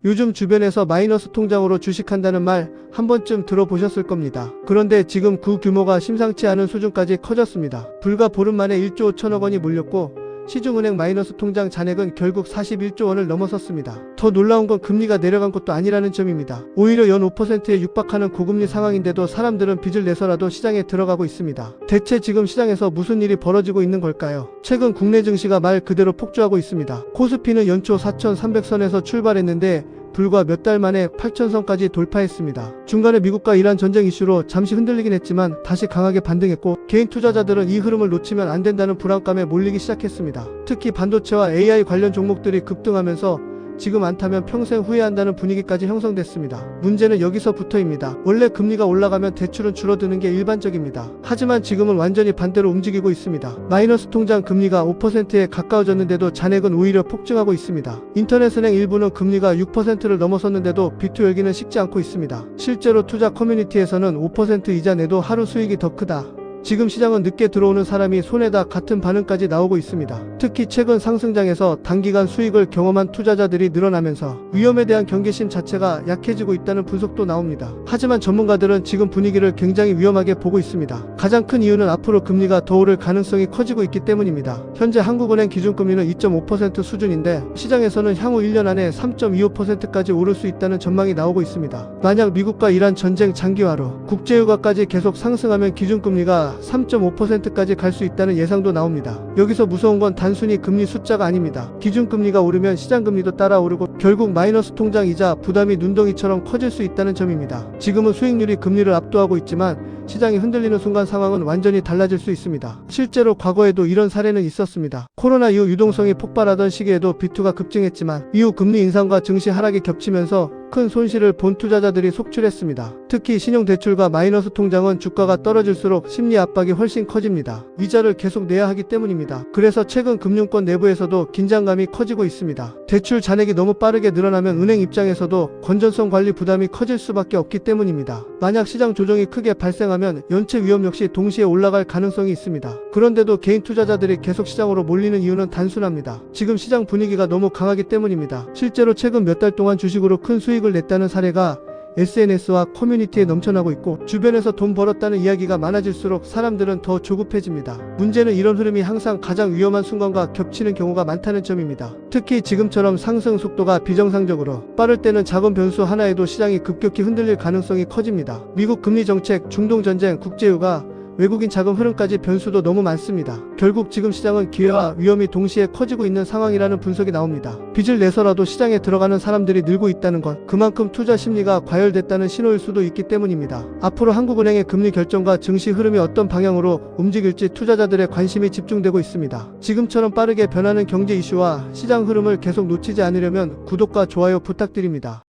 요즘 주변에서 마이너스 통장으로 주식한다는 말 한 번쯤 들어보셨을 겁니다. 그런데 지금 그 규모가 심상치 않은 수준까지 커졌습니다. 불과 보름 만에 1조 5천억 원이 몰렸고 시중은행 마이너스 통장 잔액은 결국 41조 원을 넘어섰습니다. 더 놀라운 건 금리가 내려간 것도 아니라는 점입니다. 오히려 연 5%에 육박하는 고금리 상황인데도 사람들은 빚을 내서라도 시장에 들어가고 있습니다. 대체 지금 시장에서 무슨 일이 벌어지고 있는 걸까요? 최근 국내 증시가 말 그대로 폭주하고 있습니다. 코스피는 연초 4,300선에서 출발했는데 불과 몇 달 만에 8,000선까지 돌파했습니다. 중간에 미국과 이란 전쟁 이슈로 잠시 흔들리긴 했지만 다시 강하게 반등했고 개인 투자자들은 이 흐름을 놓치면 안 된다는 불안감에 몰리기 시작했습니다. 특히 반도체와 AI 관련 종목들이 급등하면서 지금 안 타면 평생 후회한다는 분위기까지 형성됐습니다. 문제는 여기서부터입니다. 원래 금리가 올라가면 대출은 줄어드는 게 일반적입니다. 하지만 지금은 완전히 반대로 움직이고 있습니다. 마이너스 통장 금리가 5%에 가까워졌는데도 잔액은 오히려 폭증하고 있습니다. 인터넷은행 일부는 금리가 6%를 넘어섰는데도 비투 열기는 식지 않고 있습니다. 실제로 투자 커뮤니티에서는 5% 이자 내도 하루 수익이 더 크다. 지금 시장은 늦게 들어오는 사람이 손해다 같은 반응까지 나오고 있습니다. 특히 최근 상승장에서 단기간 수익을 경험한 투자자들이 늘어나면서 위험에 대한 경계심 자체가 약해지고 있다는 분석도 나옵니다. 하지만 전문가들은 지금 분위기를 굉장히 위험하게 보고 있습니다. 가장 큰 이유는 앞으로 금리가 더 오를 가능성이 커지고 있기 때문입니다. 현재 한국은행 기준금리는 2.5% 수준인데 시장에서는 향후 1년 안에 3.25%까지 오를 수 있다는 전망이 나오고 있습니다. 만약 미국과 이란 전쟁 장기화로 국제유가까지 계속 상승하면 기준금리가 3.5%까지 갈 수 있다는 예상도 나옵니다. 여기서 무서운 건 단순히 금리 숫자가 아닙니다. 기준금리가 오르면 시장금리도 따라 오르고 결국 마이너스 통장이자 부담이 눈덩이처럼 커질 수 있다는 점입니다. 지금은 수익률이 금리를 압도하고 있지만 시장이 흔들리는 순간 상황은 완전히 달라질 수 있습니다. 실제로 과거에도 이런 사례는 있었습니다. 코로나 이후 유동성이 폭발하던 시기에도 비투가 급증했지만 이후 금리 인상과 증시 하락이 겹치면서 큰 손실을 본 투자자들이 속출했습니다. 특히 신용대출과 마이너스 통장은 주가가 떨어질수록 심리 압박이 훨씬 커집니다. 이자를 계속 내야 하기 때문입니다. 그래서 최근 금융권 내부에서도 긴장감이 커지고 있습니다. 대출 잔액이 너무 빠르게 늘어나면 은행 입장에서도 건전성 관리 부담이 커질 수밖에 없기 때문입니다. 만약 시장 조정이 크게 발생하면 연체 위험 역시 동시에 올라갈 가능성이 있습니다. 그런데도 개인 투자자들이 계속 시장으로 몰리는 이유는 단순합니다. 지금 시장 분위기가 너무 강하기 때문입니다. 실제로 최근 몇 달 동안 주식으로 큰 수익을 냈다는 사례가 SNS와 커뮤니티에 넘쳐나고 있고 주변에서 돈 벌었다는 이야기가 많아질수록 사람들은 더 조급해집니다. 문제는 이런 흐름이 항상 가장 위험한 순간과 겹치는 경우가 많다는 점입니다. 특히 지금처럼 상승 속도가 비정상적으로 빠를 때는 작은 변수 하나에도 시장이 급격히 흔들릴 가능성이 커집니다. 미국 금리 정책, 중동 전쟁, 국제유가, 외국인 자금 흐름까지 변수도 너무 많습니다. 결국 지금 시장은 기회와 위험이 동시에 커지고 있는 상황이라는 분석이 나옵니다. 빚을 내서라도 시장에 들어가는 사람들이 늘고 있다는 건 그만큼 투자 심리가 과열됐다는 신호일 수도 있기 때문입니다. 앞으로 한국은행의 금리 결정과 증시 흐름이 어떤 방향으로 움직일지 투자자들의 관심이 집중되고 있습니다. 지금처럼 빠르게 변하는 경제 이슈와 시장 흐름을 계속 놓치지 않으려면 구독과 좋아요 부탁드립니다.